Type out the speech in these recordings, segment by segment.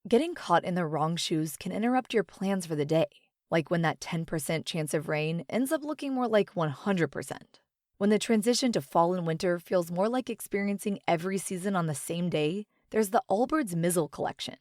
Getting caught in the wrong shoes can interrupt your plans for the day, like when that 10% chance of rain ends up looking more like 100%. When the transition to fall and winter feels more like experiencing every season on the same day, there's the Allbirds Mizzle collection.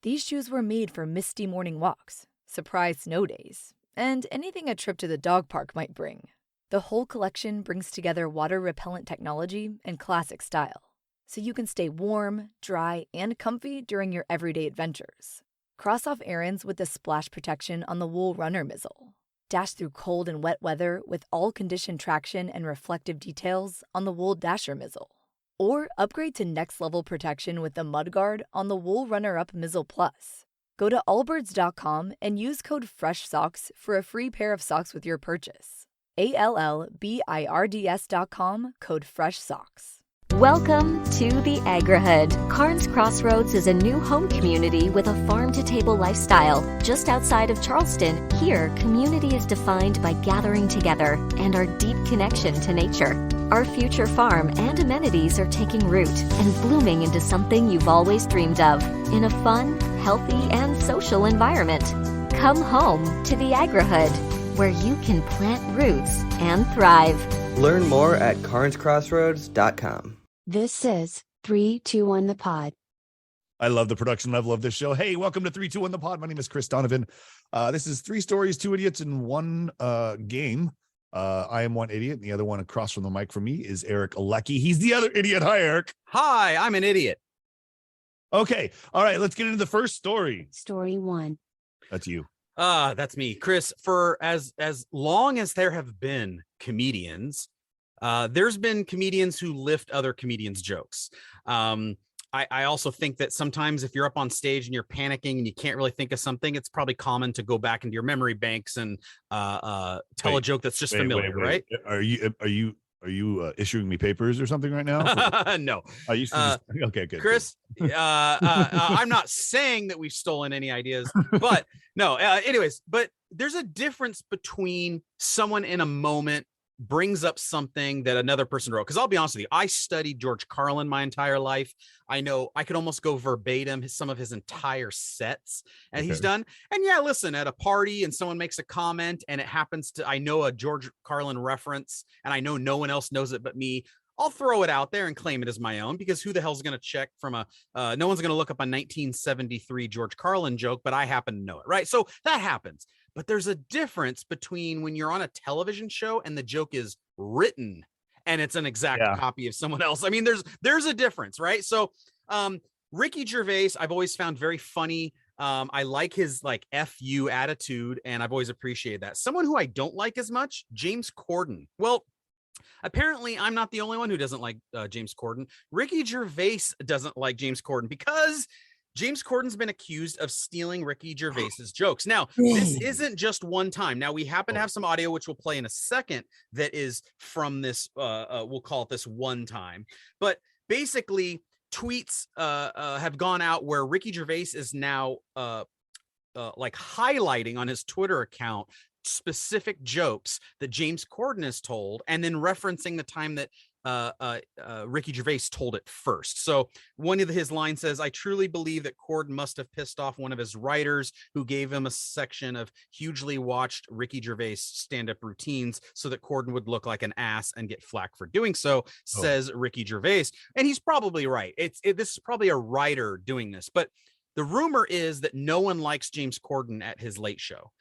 These shoes were made for misty morning walks, surprise snow days, and anything a trip to the dog park might bring. The whole collection brings together water-repellent technology and classic style, so you can stay warm, dry, and comfy during your everyday adventures. Cross off errands with the splash protection on the Wool Runner Mizzle. Dash through cold and wet weather with all-condition traction and reflective details on the Wool Dasher Mizzle. Or upgrade to next-level protection with the Mud Guard on the Wool Runner-Up Mizzle Plus. Go to allbirds.com and use code FRESHSOCKS for a free pair of socks with your purchase. ALLBIRDS.com, code FRESHSOCKS. Welcome to the Agrihood. Carnes Crossroads is a new home community with a farm-to-table lifestyle. Just outside of Charleston, here, community is defined by gathering together and our deep connection to nature. Our future farm and amenities are taking root and blooming into something you've always dreamed of in a fun, healthy, and social environment. Come home to the Agrihood, where you can plant roots and thrive. Learn more at carnescrossroads.com. This is 321 The Pod. I love the production level of this show. Hey, welcome to 321 The Pod. My name is Chris Donovan. This is 3 stories, 2 idiots in one game. I am one idiot, and the other one across from the mic from me is Eric Alecki. He's the other idiot. Hi, Eric. Hi, I'm an idiot. Okay. All right, let's get into the first story. Story 1. That's you. That's me, Chris. For as long as there have been comedians, there's been comedians who lift other comedians' jokes. I also think that sometimes if you're up on stage and you're panicking and you can't really think of something, it's probably common to go back into your memory banks and tell a joke that's just familiar, right? Are you issuing me papers or something right now? No. I used to okay, good. Chris, I'm not saying that we've stolen any ideas, but no. Anyways, but there's a difference between someone in a moment brings up something that another person wrote. Because I'll be honest with you, I studied George Carlin my entire life. I know I could almost go verbatim some of his entire sets and he's done. And yeah, listen, at a party and someone makes a comment and it happens to, I know a George Carlin reference and I know no one else knows it but me. I'll throw it out there and claim it as my own, because who the hell's going to check from no one's going to look up a 1973 George Carlin joke, but I happen to know it, right? So that happens. But there's a difference between when you're on a television show and the joke is written and it's an exact copy of someone else. I mean, there's a difference, right? So Ricky Gervais, I've always found very funny. I like his like F you attitude, and I've always appreciated that. Someone who I don't like as much, James Corden. Well, apparently I'm not the only one who doesn't like James Corden. Ricky Gervais doesn't like James Corden because James Corden's been accused of stealing Ricky Gervais's jokes. Now, this isn't just one time. Now, we happen to have some audio, which we'll play in a second, that is from this, we'll call it this one time. But basically, tweets have gone out where Ricky Gervais is now like highlighting on his Twitter account specific jokes that James Corden has told, and then referencing the time that Ricky Gervais told it first. So one of his lines says, "I truly believe that Corden must have pissed off one of his writers who gave him a section of hugely watched Ricky Gervais stand-up routines so that Corden would look like an ass and get flack for doing so," says Ricky Gervais. And he's probably right. This is probably a writer doing this, but the rumor is that no one likes James Corden at his late show.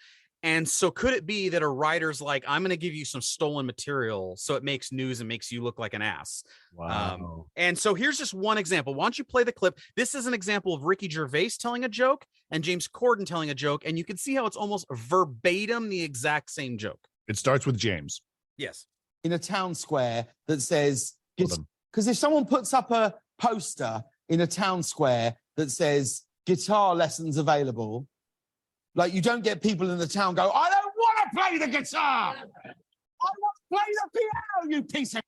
And so could it be that a writer's like, I'm going to give you some stolen material so it makes news and makes you look like an ass? Wow. And so here's just one example. Why don't you play the clip? This is an example of Ricky Gervais telling a joke and James Corden telling a joke. And you can see how it's almost verbatim the exact same joke. It starts with James. Yes. In a town square that says, because if someone puts up a poster in a town square that says guitar lessons available, like, you don't get people in the town go, I don't want to play the guitar. I want to play the piano, you piece of...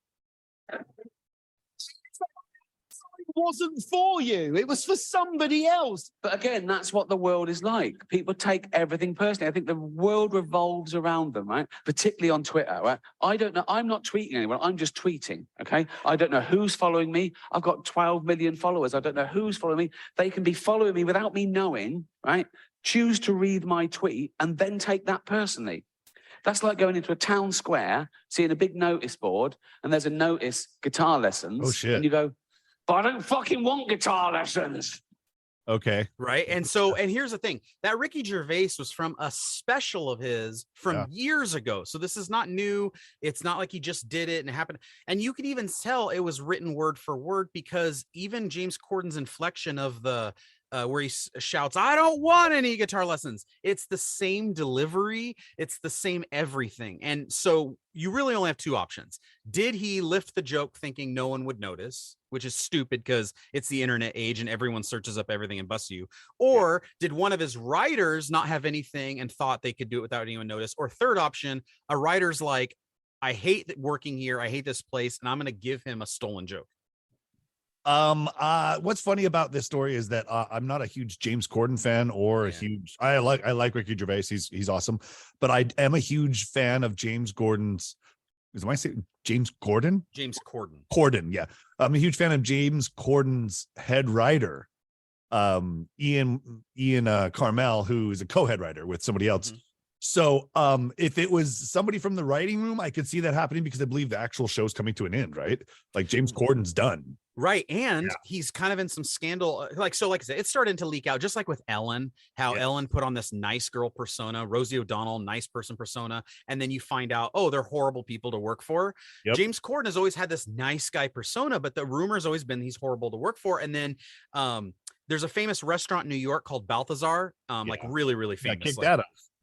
wasn't for you. It was for somebody else. But again, that's what the world is like. People take everything personally. I think the world revolves around them, right? Particularly on Twitter, right? I don't know. I'm not tweeting anyone. I'm just tweeting, okay? I don't know who's following me. I've got 12 million followers. I don't know who's following me. They can be following me without me knowing, right? Choose to read my tweet and then take that personally. That's like going into a town square, seeing a big notice board, and there's a notice, guitar lessons. Oh, shit. And you go, but I don't fucking want guitar lessons. Okay. Right. And here's the thing, that Ricky Gervais was from a special of his from years ago. So this is not new. It's not like he just did it and it happened. And you could even tell it was written word for word, because even James Corden's inflection of the where he shouts, "I don't want any guitar lessons." It's the same delivery. It's the same everything. And so you really only have two options. Did he lift the joke thinking no one would notice, which is stupid because it's the internet age and everyone searches up everything and busts you? Or did one of his writers not have anything and thought they could do it without anyone notice? Or third option, a writer's like, I hate working here. I hate this place. And I'm going to give him a stolen joke. What's funny about this story is that I'm not a huge James Corden fan or I like Ricky Gervais. He's awesome, but I am a huge fan of James Gordon's. Am I saying James Corden? James Corden. Corden, yeah. I'm a huge fan of James Corden's head writer, Ian Carmel, who is a co-head writer with somebody else. Mm-hmm. So if it was somebody from the writing room, I could see that happening because I believe the actual show's coming to an end, right? Like James Corden's done. Right. And he's kind of in some scandal. Like I said, it started to leak out, just like with Ellen, how Ellen put on this nice girl persona, Rosie O'Donnell, nice person persona. And then you find out, oh, they're horrible people to work for. Yep. James Corden has always had this nice guy persona, but the rumor's always been he's horrible to work for. And then there's a famous restaurant in New York called Balthazar, like really, really famous.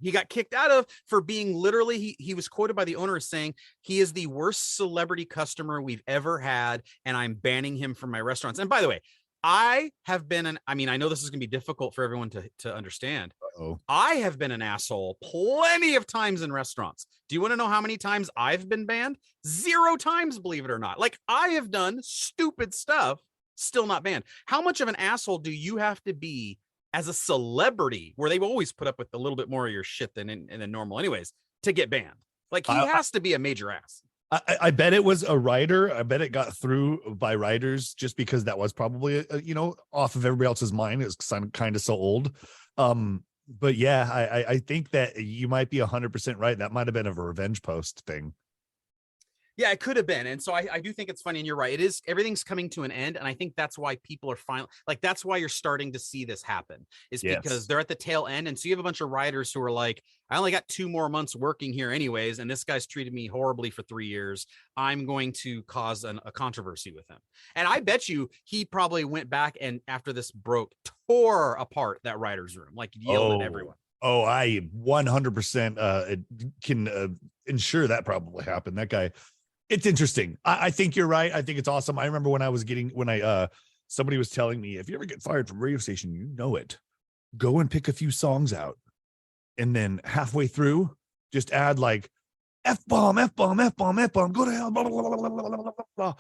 He got kicked out of for being literally, he was quoted by the owner as saying, he is the worst celebrity customer we've ever had, and I'm banning him from my restaurants. And by the way, I know this is going to be difficult for everyone to understand. Uh-oh. I have been an asshole plenty of times in restaurants. Do you want to know how many times I've been banned? 0 times, believe it or not. Like, I have done stupid stuff, still not banned. How much of an asshole do you have to be as a celebrity, where they've always put up with a little bit more of your shit than normal anyways, to get banned? Like, he has to be a major ass. I bet it was a writer. I bet it got through by writers just because that was probably, off of everybody else's mind. It was kind of so old. But yeah, I think that you might be 100% right. That might've been a revenge post thing. Yeah, it could have been. And so I do think it's funny, and you're right. It is, everything's coming to an end. And I think that's why people are finally, like, that's why you're starting to see this happen, is because they're at the tail end. And so you have a bunch of writers who are like, I only got 2 more months working here anyways, and this guy's treated me horribly for 3 years. I'm going to cause a controversy with him. And I bet you he probably went back and after this broke, tore apart that writer's room, like yelled at everyone. Oh, I 100% can ensure that probably happened. That guy. It's interesting. I think you're right. I think it's awesome. I remember when somebody was telling me, if you ever get fired from a radio station, you know it, go and pick a few songs out. And then halfway through, just add like F-bomb, F-bomb, F-bomb, F-bomb, go to hell, blah, blah, blah, blah, blah, blah, blah.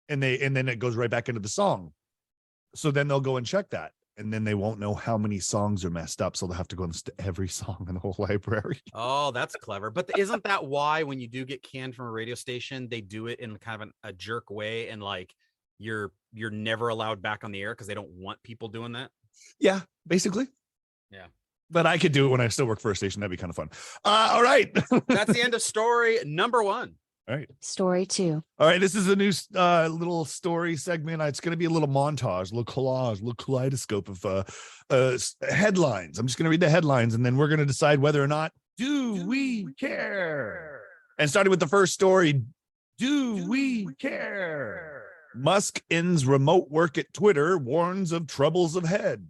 And then it goes right back into the song. So then they'll go and check that. And then they won't know how many songs are messed up. So they'll have to go and listen to every song in the whole library. Oh, that's clever. But isn't that why when you do get canned from a radio station, they do it in kind of a jerk way, and like you're never allowed back on the air because they don't want people doing that? Yeah, basically. Yeah. But I could do it when I still work for a station. That'd be kind of fun. All right. That's the end of story number 1. All right. Story 2. All right. This is a new little story segment. It's going to be a little montage, a little collage, a little kaleidoscope of headlines. I'm just going to read the headlines, and then we're going to decide whether or not do we care. And starting with the first story, do we care? Musk ends remote work at Twitter, warns of troubles ahead.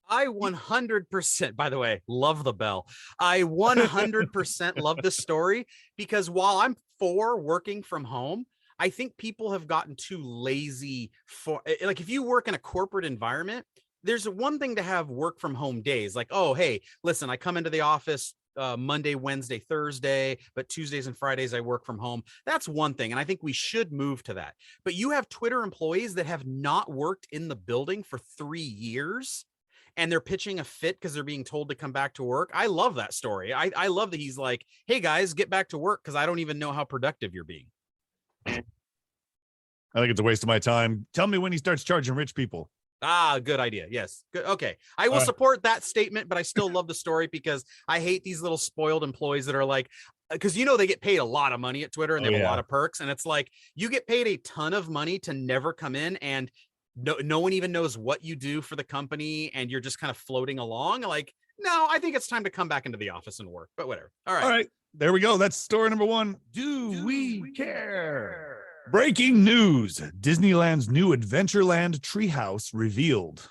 I 100%, by the way, love the bell. I 100% love this story, because while I'm for working from home, I think people have gotten too lazy for, like, if you work in a corporate environment, there's one thing to have work from home days. Like, oh, hey, listen, I come into the office Monday, Wednesday, Thursday, but Tuesdays and Fridays I work from home. That's one thing. And I think we should move to that. But you have Twitter employees that have not worked in the building for 3 years and they're pitching a fit because they're being told to come back to work. I love that story. I love that he's like, hey guys, get back to work because I don't even know how productive you're being. I think it's a waste of my time. Tell me when he starts charging rich people. Ah, good idea. Yes. Good. Okay. I will support that statement, but I still love the story because I hate these little spoiled employees that are like, because they get paid a lot of money at Twitter and they have a lot of perks. And it's like, you get paid a ton of money to never come in and no one even knows what you do for the company. And you're just kind of floating along. Like, no, I think it's time to come back into the office and work, but whatever. All right. There we go. That's story number 1. Do we care? Breaking news. Disneyland's new Adventureland treehouse revealed.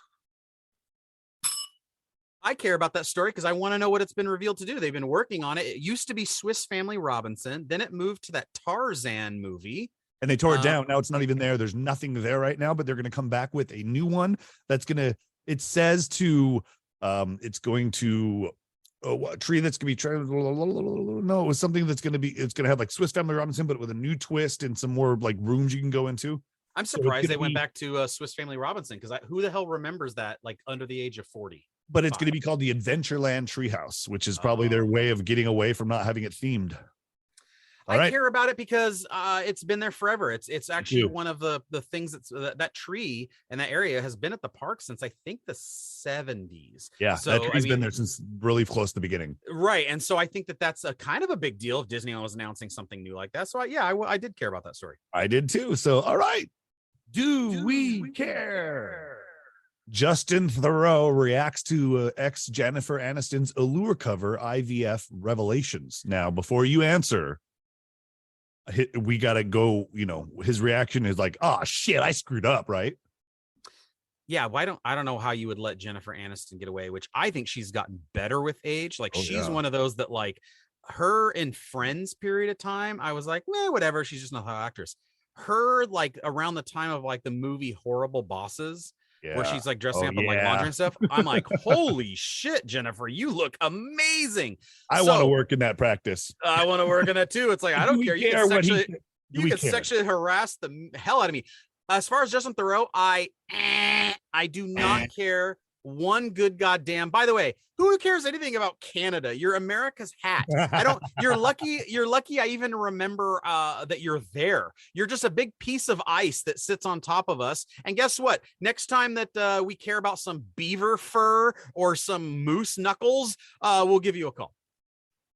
I care about that story because I want to know what it's been revealed to do. They've been working on it. It used to be Swiss Family Robinson. Then it moved to that Tarzan movie. And they tore it down. Now it's not even there. There's nothing there right now, but they're going to come back with a new one that's going to, it says to, it's going to, a tree that's going to be, no, it was something that's going to be, it's going to have like Swiss Family Robinson, but with a new twist and some more like rooms you can go into. I'm surprised they went back to Swiss Family Robinson because who the hell remembers that like under the age of 40? But it's going to be called the Adventureland Treehouse, which is probably their way of getting away from not having it themed. I care about it because it's been there forever. It's actually one of the things that tree and that area has been at the park since I think the 70s. Yeah, so, that tree's been there since really close to the beginning. Right, and so I think that's a kind of a big deal if Disney was announcing something new like that. So I did care about that story. I did too. So all right, do we care? Justin Theroux reacts to ex Jennifer Aniston's Allure cover IVF revelations. Now, before you answer, we gotta go. His reaction is like, "Oh shit, I screwed up," right? Yeah, I don't know how you would let Jennifer Aniston get away, which I think she's gotten better with age. Like she's one of those that like her in Friends period of time, I was like, whatever, she's just not an actress. Her like around the time of like the movie Horrible Bosses. Yeah. Where she's like dressing up in like laundry and stuff. I'm like, holy shit, Jennifer, you look amazing. I want to work in that practice. I want to work in that too. It's like, I don't care. You can sexually harass the hell out of me. As far as Justin Theroux, I do not care one good goddamn. By the way, who cares anything about Canada? You're America's hat. You're lucky I even remember that you're there. You're just a big piece of ice that sits on top of us. And guess what? Next time that we care about some beaver fur or some moose knuckles, we'll give you a call.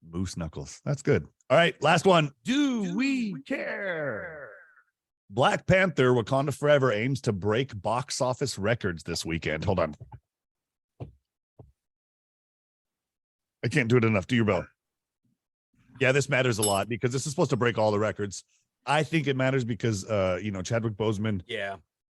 Moose knuckles. That's good. All right, last one. Do we care? Black Panther Wakanda Forever aims to break box office records this weekend. Hold on. I can't do it enough. Do your bell. Yeah, this matters a lot because this is supposed to break all the records. I think it matters because Chadwick Boseman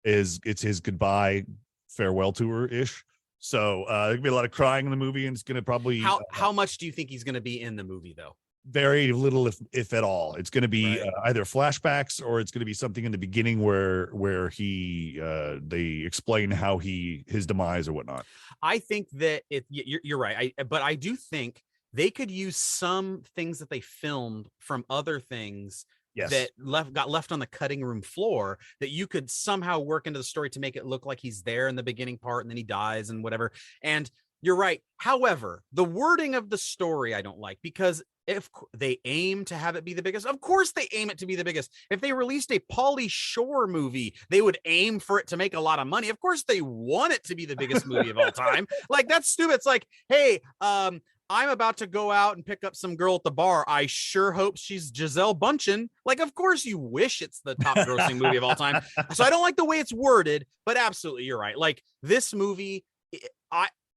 it's his goodbye farewell tour ish. So there's gonna be a lot of crying in the movie, and it's gonna probably how much do you think he's gonna be in the movie though? Very little, if at all. It's going to be either flashbacks or it's going to be something in the beginning where they explain how his demise or whatnot. I think that you're right. But I do think they could use some things that they filmed from other things that got left on the cutting room floor that you could somehow work into the story to make it look like he's there in the beginning part and then he dies and whatever. And you're right. However, the wording of the story I don't like because if they aim to have it be the biggest, of course they aim it to be the biggest. If they released a Pauly Shore movie, they would aim for it to make a lot of money. Of course they want it to be the biggest movie of all time. Like that's stupid. It's like, hey, I'm about to go out and pick up some girl at the bar. I sure hope she's Gisele Bundchen. Like, of course you wish it's the top grossing movie of all time. So I don't like the way it's worded, but absolutely you're right. Like this movie,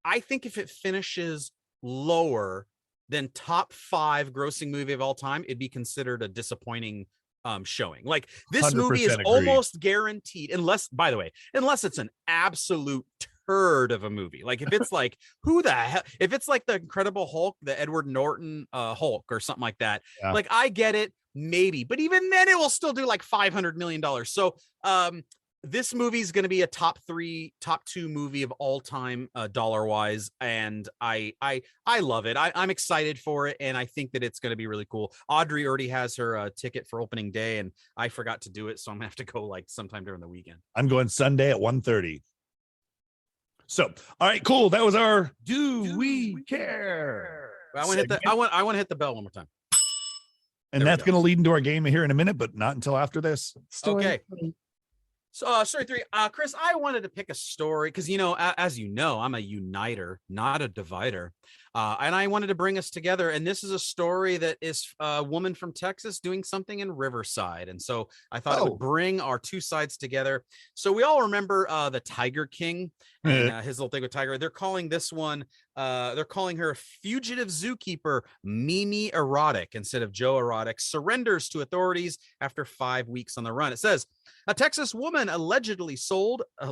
I think if it finishes lower than top 5 grossing movie of all time, it'd be considered a disappointing showing. Like this movie is almost guaranteed, unless it's an absolute turd of a movie. Like if it's like who the hell, if it's like the Incredible Hulk, the Edward Norton Hulk or something like that, like I get it, maybe, but even then it will still do like $500 million. So this movie is going to be a top 2 movie of all time, dollar wise, and I love it. I'm excited for it, and I think that it's going to be really cool. Audrey already has her ticket for opening day, and I forgot to do it, so I'm gonna have to go like sometime during the weekend. I'm going Sunday at 1:30. So, all right, cool. That was our Do We Care? I want to hit the bell one more time. And that's going to lead into our game here in a minute, but not until after this. Story Okay. 3. So, story 3. Chris, I wanted to pick a story because, as you know, I'm a uniter, not a divider. And I wanted to bring us together. And this is a story that is a woman from Texas doing something in Riverside. And so I thought it would bring our two sides together. So we all remember the Tiger King and his little thing with Tiger. They're calling this one, they're calling her fugitive zookeeper Mimi Erotic instead of Joe Erotic, surrenders to authorities after 5 weeks on the run. It says, a Texas woman illegally sold a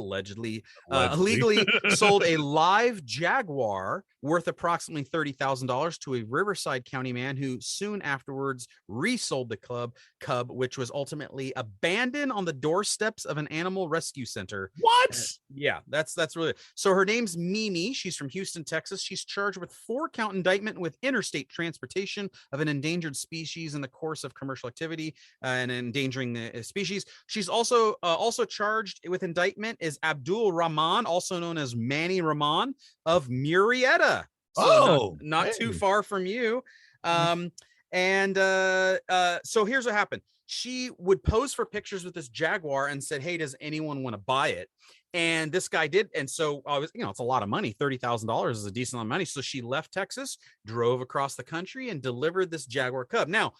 live jaguar worth approximately $30,000 to a Riverside County man who soon afterwards resold the cub, which was ultimately abandoned on the doorsteps of an animal rescue center. What? Yeah, that's really. So her name's Mimi. She's from Houston, Texas. She's charged with 4-count indictment with interstate transportation of an endangered species in the course of commercial activity and endangering the species. She's also charged with indictment is Abdul Rahman, also known as Manny Rahman of Murrieta. So not too far from you. So here's what happened. She would pose for pictures with this jaguar and said, hey, does anyone want to buy it? And this guy did. And so I was, it's a lot of money. $30,000 is a decent amount of money. So she left Texas, drove across the country and delivered this jaguar cub. Now,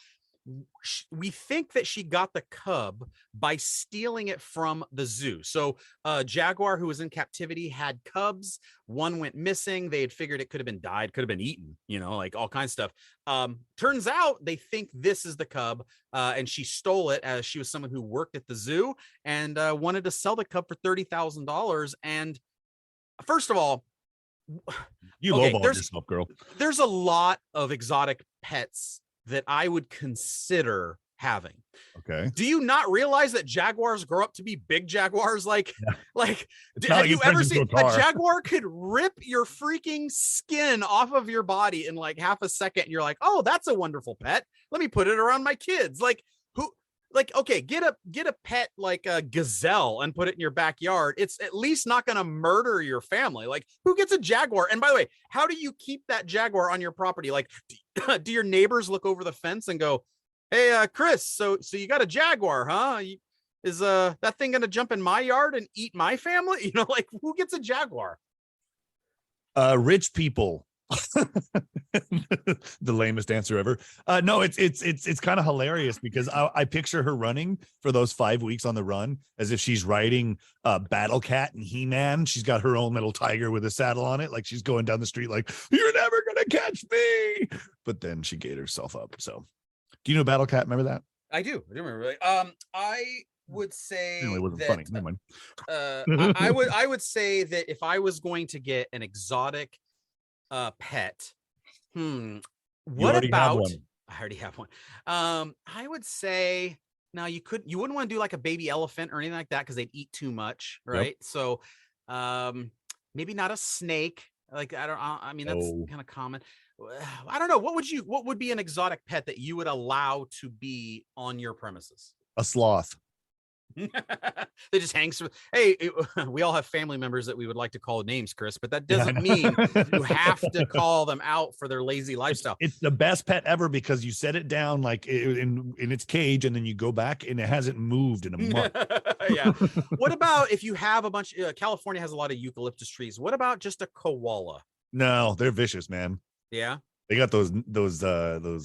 we think that she got the cub by stealing it from the zoo. So jaguar who was in captivity had cubs. One went missing. They had figured it could have been died, could have been eaten, like all kinds of stuff. Turns out they think this is the cub, and she stole it as she was someone who worked at the zoo and wanted to sell the cub for $30,000. And first of all, you lowball yourself, girl. There's a lot of exotic pets that I would consider having. Okay. Do you not realize that jaguars grow up to be big jaguars? Have you turns ever into seen a car. a jaguar could rip your freaking skin off of your body in like half a second? And you're like, oh, that's a wonderful pet. Let me put it around my kids. Okay, get a pet like a gazelle and put it in your backyard. It's at least not going to murder your family. Like, who gets a jaguar? And by the way, how do you keep that jaguar on your property? Like, do your neighbors look over the fence and go, hey, Chris, so you got a jaguar, huh? Is that thing going to jump in my yard and eat my family? Who gets a jaguar? Rich people. The lamest answer ever. No, it's kind of hilarious because I picture her running for those 5 weeks on the run as if she's riding Battle Cat and He-Man. She's got her own little tiger with a saddle on it, like she's going down the street like, you're never gonna catch me. But then she gave herself up. So do you know Battle Cat? Remember that? I do remember. I would say it wasn't that, funny. Never mind. I would say that if I was going to get an exotic pet, what about I already have one. I would say now you wouldn't want to do like a baby elephant or anything like that because they'd eat too much, right? Yep. So maybe not a snake. Like I mean that's kind of common. I don't know. What would be an exotic pet that you would allow to be on your premises? A sloth. They just hangs. Hey, we all have family members that we would like to call names, Chris, but that doesn't mean you have to call them out for their lazy lifestyle. It's the best pet ever because you set it down like in its cage and then you go back and it hasn't moved in a month. Yeah. What about if you have a bunch? California has a lot of eucalyptus trees. What about just a koala? No, they're vicious, man. Yeah. They got those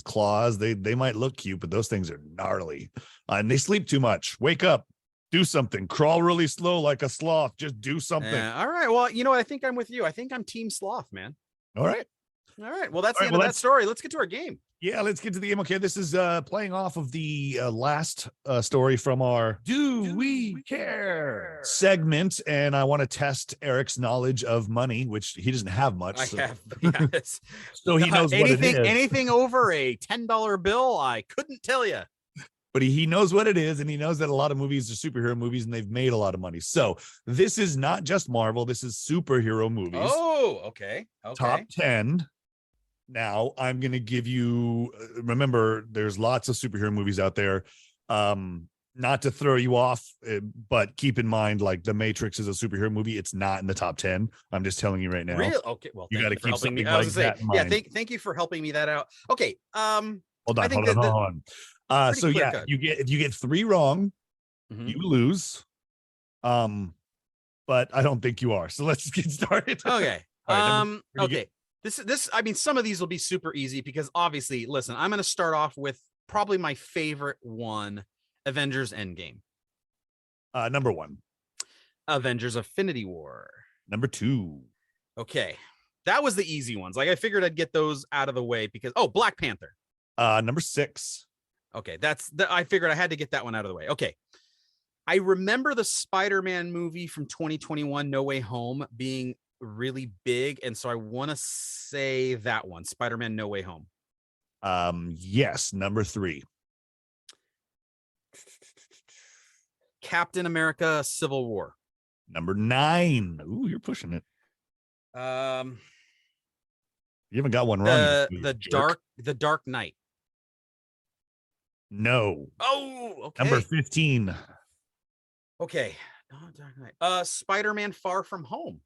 claws. They might look cute, but those things are gnarly. And they sleep too much. Wake up. Do something. Crawl really slow like a sloth. Just do something. All right. Well, you know what? I think I'm with you. I think I'm team sloth, man. All right. Well, that's the end of that story. Let's get to our game. Yeah, let's get to the game. Okay, this is playing off of the last story from our Do We Care segment. And I want to test Eric's knowledge of money, which he doesn't have much. Yes. So he knows anything, what it is. Anything over a $10 bill, I couldn't tell you. but he knows what it is, and he knows that a lot of movies are superhero movies, and they've made a lot of money. So this is not just Marvel. This is superhero movies. Oh, okay. Top 10. Now I'm going to give you, remember, there's lots of superhero movies out there. Not to throw you off, but keep in mind, like The Matrix is a superhero movie. It's not in the top 10. I'm just telling you right now. Really? Okay. Well, you got to keep helping me. something I was like gonna that say, in yeah. mind. Thank you for helping me that out. Okay. Hold I on, think hold on. So yeah, cut. if you get 3 wrong, you lose. But I don't think you are. So let's get started. Okay. Right, okay. This. I mean, some of these will be super easy because obviously, listen, I'm going to start off with probably my favorite one, Avengers Endgame. Number 1. Avengers Infinity War. Number 2. Okay. That was the easy ones. Like I figured I'd get those out of the way because Black Panther. Number 6. Okay, I figured I had to get that one out of the way. Okay. I remember the Spider-Man movie from 2021, No Way Home, being really big, and so I want to say that one, Spider-Man No Way Home. Yes, number 3. Captain America Civil War. Number 9. Ooh, you're pushing it. You haven't got one wrong. The Dark Knight. No. Oh, okay. Number 15. Okay. Dark Knight. Spider-Man Far From Home.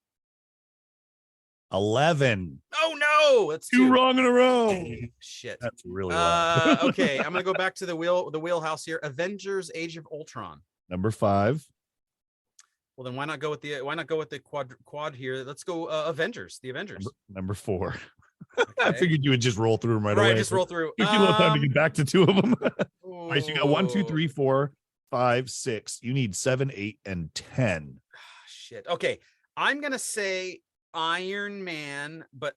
11. Oh no, that's two wrong in a row. Shit. That's really wrong. Okay, I'm gonna go back to the wheelhouse here. Avengers: Age of Ultron. Number 5. Well, then why not go with the quad here? Let's go Avengers. The Avengers. Number 4. Okay. I figured you would just roll through them right away. Right, just roll through. Give you a little time to get back to 2 of them. All right, so you got 1, 2, 3, 4, 5, 6. You need 7, 8, and 10. Shit. Okay, I'm gonna say Iron Man, but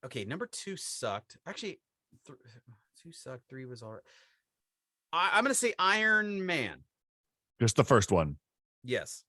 okay, number 2 sucked. Actually, 2 sucked. 3 was all right. I'm gonna say Iron Man. Just the first one. Yes.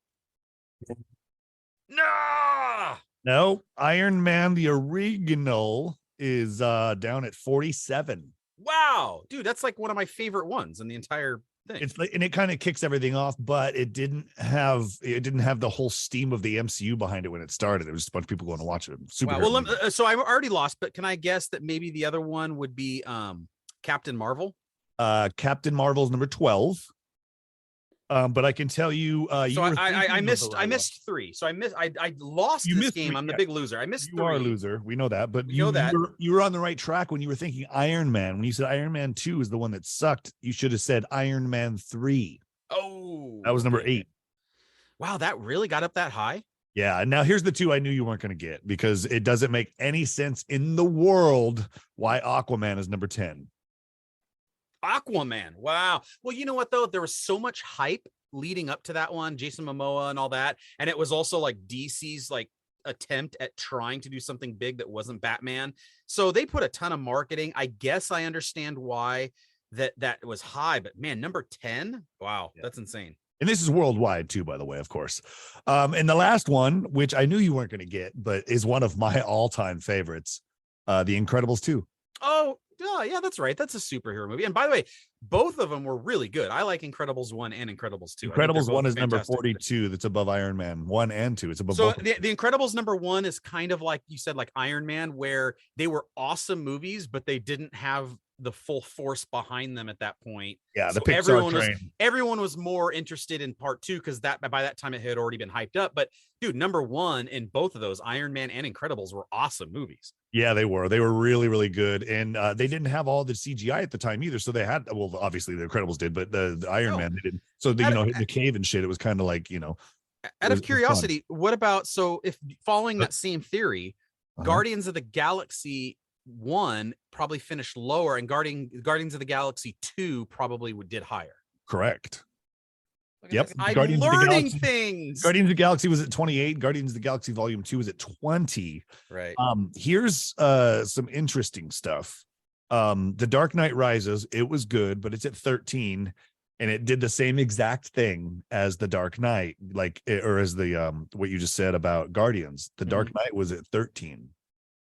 No, Iron Man, the original, is down at 47. Wow, dude, that's like one of my favorite ones in the entire thing. It's like, and it kind of kicks everything off, but it didn't have the whole steam of the MCU behind it when it started. There was just a bunch of people going to watch it. Wow. Well, so I've already lost, but can I guess that maybe the other one would be Captain Marvel? Captain Marvel's number 12. But I can tell you, so I missed 3. So I lost this game. 3, I'm the big loser. I missed 3. You are a loser. We know that, but you were on the right track when you were thinking Iron Man. When you said Iron Man 2 is the one that sucked, you should have said Iron Man 3. Oh, that was number 8. Wow, that really got up that high? Yeah. And now here's the 2 I knew you weren't going to get because it doesn't make any sense in the world why Aquaman is number 10. Aquaman. Wow. Well, you know what though? There was so much hype leading up to that one, Jason Momoa and all that. And it was also like DC's like attempt at trying to do something big that wasn't Batman. So they put a ton of marketing. I guess I understand why that was high, but man, number 10. Wow. Yeah. That's insane. And this is worldwide too, by the way, of course. And the last one, which I knew you weren't going to get, but is one of my all-time favorites, The Incredibles 2. Oh, yeah, that's right. That's a superhero movie. And by the way, both of them were really good. I like Incredibles 1 and Incredibles 2. Incredibles 1 is number 42. That's above Iron Man 1 and 2. It's above. So the Incredibles number 1 is kind of like you said, like Iron Man, where they were awesome movies, but they didn't have the full force behind them at that point. Yeah, the Pixar everyone was more interested in part 2 because by that time it had already been hyped up. But dude, number 1 in both of those, Iron Man and Incredibles, were awesome movies. Yeah, they were really, really good. And they didn't have all the CGI at the time either. So they had, well, obviously the Incredibles did, but the Iron Man, they didn't. So hitting the cave and shit, it was kind of like, out of curiosity, what about, so if following that same theory, Guardians of the Galaxy 1 probably finished lower and Guardians of the Galaxy 2 probably did higher. Correct. Yep. I'm learning things. Guardians of the Galaxy was at 28. Guardians of the Galaxy Volume 2 was at 20. Right. Here's some interesting stuff. The Dark Knight Rises, it was good, but it's at 13, and it did the same exact thing as the Dark Knight, or as the what you just said about Guardians. The Dark Knight was at 13.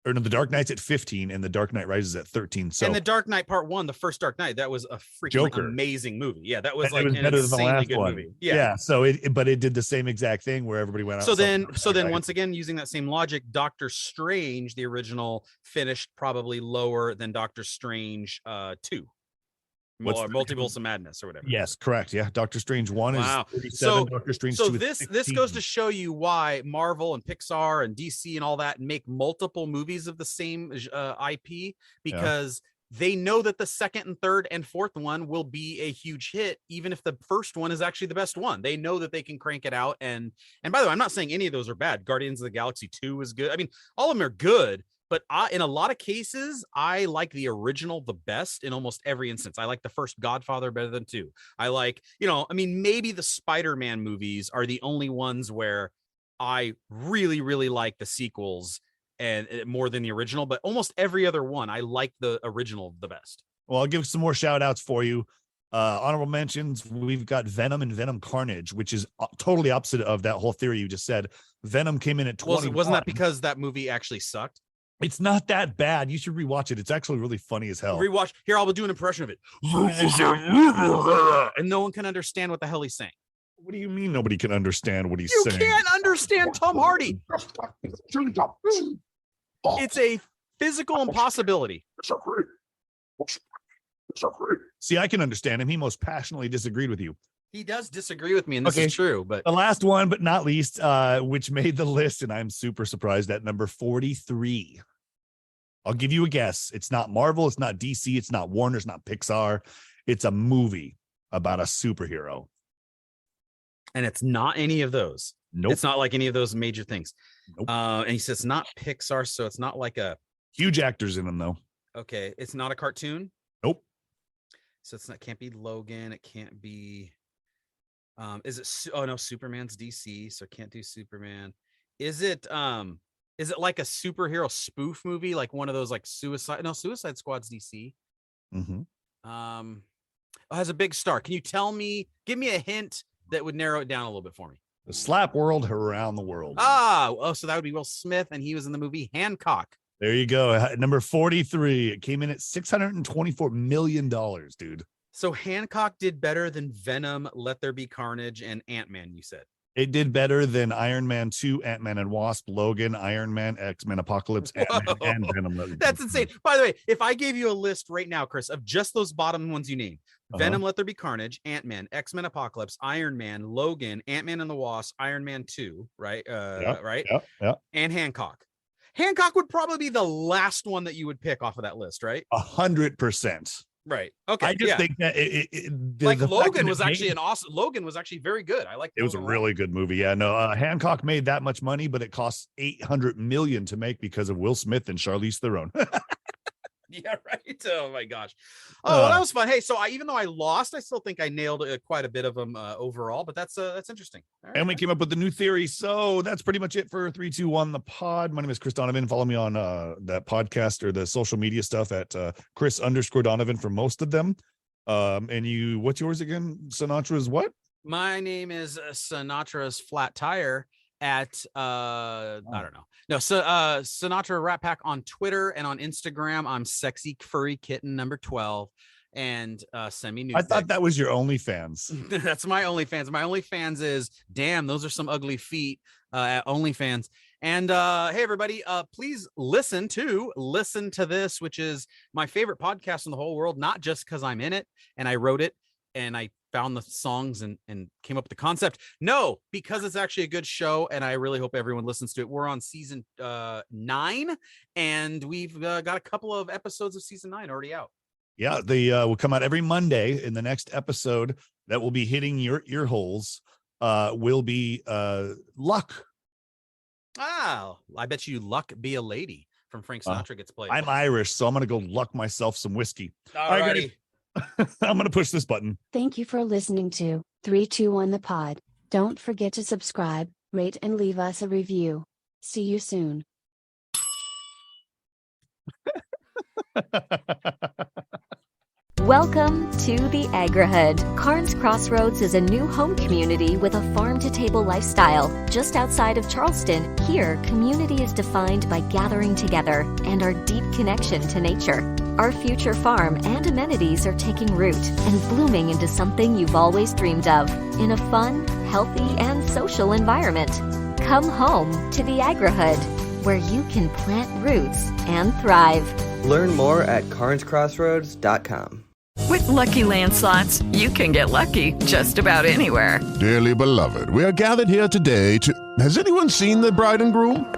Or no, The Dark Knight's at 15 and The Dark Knight Rises at 13. So and The Dark Knight Part 1, the first Dark Knight, that was a freaking Joker. amazing movie. Yeah, that was it like was an better than the insanely last good one. movie. Yeah. So but it did the same exact thing where everybody went out. So then once again, using that same logic, Doctor Strange, the original, finished probably lower than Doctor Strange 2. Or Multiverse of Madness or whatever. Yes, correct. Yeah, Doctor Strange 1 is 37. So Doctor Strange 2 is this goes to show you why Marvel and Pixar and DC and all that make multiple movies of the same IP, because they know that the second and third and fourth one will be a huge hit, even if the first one is actually the best one. They know that they can crank it out. And by the way, I'm not saying any of those are bad. Guardians of the Galaxy 2 is good. I mean, all of them are good. But in a lot of cases, I like the original the best in almost every instance. I like the first Godfather better than 2. I like, maybe the Spider-Man movies are the only ones where I really, really like the sequels and more than the original. But almost every other one, I like the original the best. Well, I'll give some more shout outs for you. Honorable mentions, we've got Venom and Venom Carnage, which is totally opposite of that whole theory you just said. Venom came in at 20. Wasn't that because that movie actually sucked? It's not that bad. You should rewatch it. It's actually really funny as hell. Rewatch. Here, I'll do an impression of it. And no one can understand what the hell he's saying. What do you mean nobody can understand what he's saying? You can't understand Tom Hardy. It's a physical impossibility. See, I can understand him. He most passionately disagreed with you. He does disagree with me, and this is true. But the last one, but not least, which made the list, and I'm super surprised at number 43. I'll give you a guess. It's not Marvel. It's not DC. It's not Warner. It's not Pixar. It's a movie about a superhero. And it's not any of those. Nope. It's not like any of those major things. Nope. And he says it's not Pixar, so it's not like a... Huge actors in them, though. Okay. It's not a cartoon? Nope. So can't be Logan. It can't be... Is it... Oh, no, Superman's DC, so can't do Superman. Is it like a superhero spoof movie, like one of those like Suicide Squad's DC? Mm-hmm. It has a big star. Can you give me a hint that would narrow it down a little bit for me? The slap world around the world. So that would be Will Smith, and he was in the movie Hancock. There you go. Number 43. It came in at $624 million, dude. So Hancock did better than Venom, Let There Be Carnage, and Ant-Man, you said. It did better than Iron Man 2, Ant-Man and Wasp, Logan, Iron Man, X-Men Apocalypse, Ant-Man, and Venom. That's insane. By the way, if I gave you a list right now, Chris, of just those bottom ones you named, Venom, Let There Be Carnage, Ant-Man, X-Men Apocalypse, Iron Man, Logan, Ant-Man and the Wasp, Iron Man 2, right? Right? Yeah. And Hancock. Hancock would probably be the last one that you would pick off of that list, right? 100%. Right. Okay. I just think that Logan was actually very good. I like it. Was a really good movie. Yeah. No, Hancock made that much money, but it cost $800 million to make because of Will Smith and Charlize Theron. Yeah, right. Oh my gosh. Oh, that was fun. Hey, so even though I lost, I still think I nailed quite a bit of them overall. But that's interesting. Right. And we came up with the new theory. So that's pretty much it for 3, 2, 1, the pod. My name is Chris Donovan. Follow me on that podcast or the social media stuff at Chris_Donovan for most of them. And what's yours again? Sinatra's what? My name is Sinatra's Flat Tire at I don't know. No, so Sinatra Rat Pack on Twitter and on Instagram. I'm Sexy Furry Kitten number 12. And send me nudes. I thought that was your OnlyFans. That's my OnlyFans. My OnlyFans is damn, those are some ugly feet at OnlyFans. And hey everybody, please listen to this, which is my favorite podcast in the whole world, not just because I'm in it and I wrote it and I found the songs and came up with the concept. No, because it's actually a good show and I really hope everyone listens to it. We're on season 9 and we've got a couple of episodes of season 9 already out. Yeah, they will come out every Monday. In the next episode that will be hitting your ear holes will be Luck. Ah, I bet you Luck Be a Lady from Frank Sinatra gets played. I'm Irish, so I'm going to go luck myself some whiskey. All righty. I'm going to push this button. Thank you for listening to 321 the Pod. Don't forget to subscribe, rate, and leave us a review. See you soon. Welcome to the Agrihood. Carnes Crossroads is a new home community with a farm-to-table lifestyle. Just outside of Charleston, here, community is defined by gathering together and our deep connection to nature. Our future farm and amenities are taking root and blooming into something you've always dreamed of in a fun, healthy, and social environment. Come home to the Agrihood, where you can plant roots and thrive. Learn more at carnescrossroads.com. With Lucky Land Slots, you can get lucky just about anywhere. Dearly beloved, we are gathered here today to... Has anyone seen the bride and groom?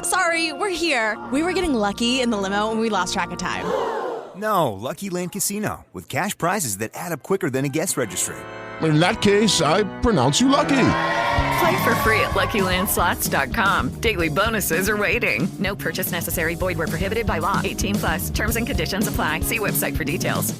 Sorry, we're here. We were getting lucky in the limo and we lost track of time. No, Lucky Land Casino, with cash prizes that add up quicker than a guest registry. In that case, I pronounce you lucky. Play for free at LuckyLandSlots.com. Daily bonuses are waiting. No purchase necessary. Void where prohibited by law. 18+. Terms and conditions apply. See website for details.